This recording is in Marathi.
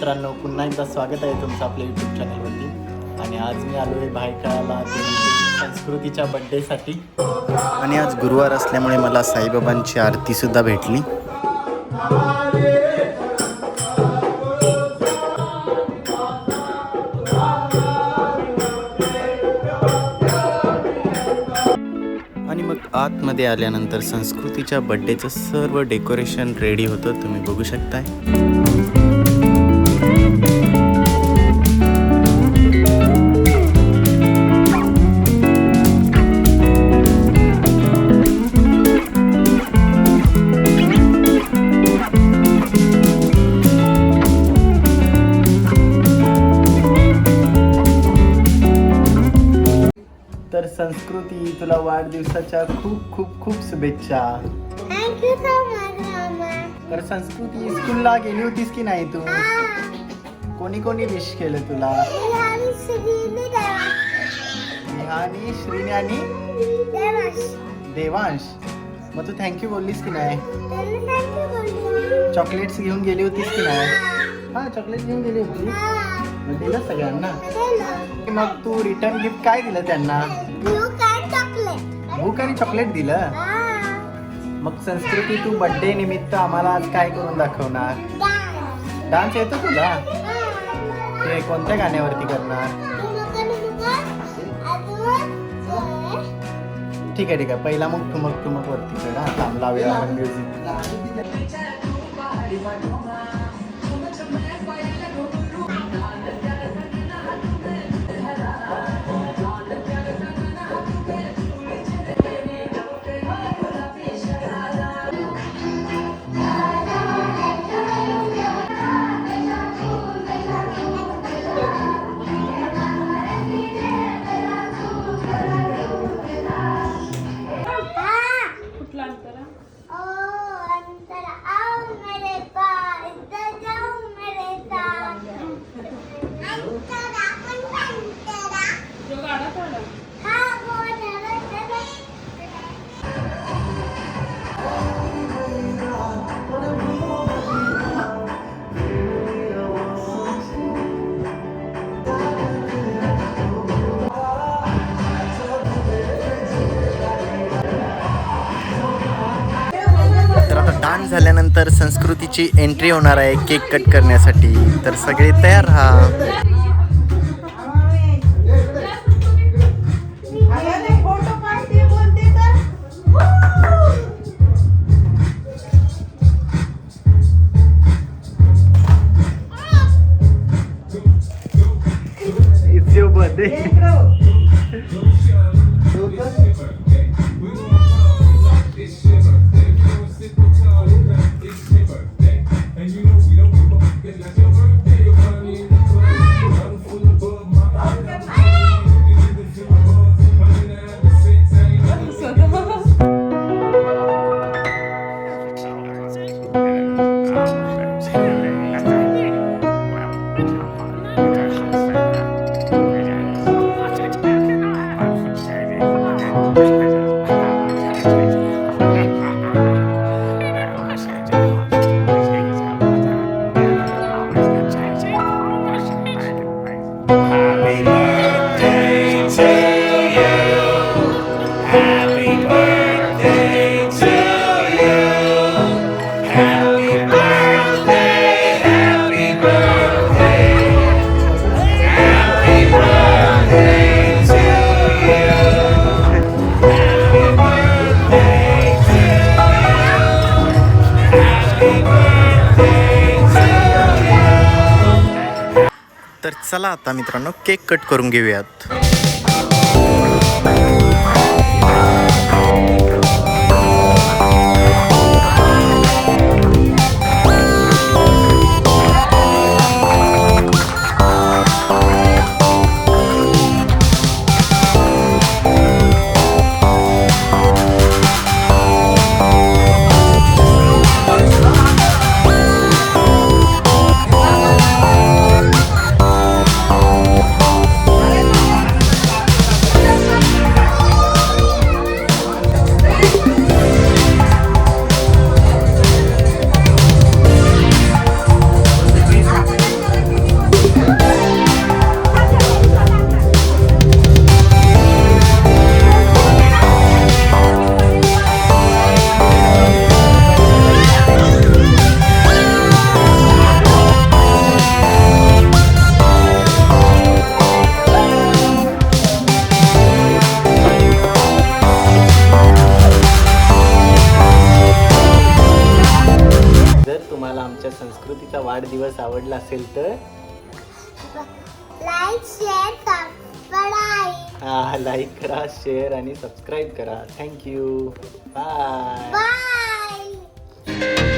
मित्रांनो, पुन्हा एकदा स्वागत आहे तुमचं आपल्या यूट्यूब चॅनलवरती. आणि आज मी आलो आहे भायखळ्याला संस्कृतीच्या बड्डेसाठी. आणि आज गुरुवार असल्यामुळे मला साईबाबांची आरतीसुद्धा भेटली. आणि मग आतमध्ये आल्यानंतर संस्कृतीच्या बड्डेचं सर्व डेकोरेशन रेडी होतं, तुम्ही बघू शकताय. तर संस्कृती, तुला वाढदिवसाच्या खूप खूप खूप शुभेच्छा. थँक्यू सो मच मामा. तर संस्कृती, स्कूलला गेली होतीस की नाही तू? कोणी कोणी विश केलं तुला? निहानी, श्रीनी आणि देवांश. मग तू थँक्यू बोललीस की नाही? चॉकलेट्स घेऊन गेली होतीस की नाही? हा, चॉकलेट घेऊन गेली होती. मग दिलं सगळ्यांना? मग तू रिटर्न गिफ्ट काय दिलं त्यांना? बुक आणि चॉकलेट दिलं. मग संस्कृती, तू बर्थडे निमित्त आम्हाला आज काय करून दाखवणार? डान्स येतो तुला? ते कोणत्या गाण्यावरती करणार? ठीक आहे ठीक आहे, पहिला मग ठुमक ठुमक वरती कर. थांब, लावूया आपण म्युझिक. डान्स झाल्यानंतर संस्कृतीची एंट्री होणार आहे केक कट करण्यासाठी. तर सगळे तयार राहा. It's your birthday. तर चला आता मित्रांनो, केक कट करून घेऊयात. दिवस आवडला असेल तर लाईक शेअर सबस्क्राईब हा लाईक करा, शेअर आणि सबस्क्राईब करा. थँक्यू. बाय. बाय.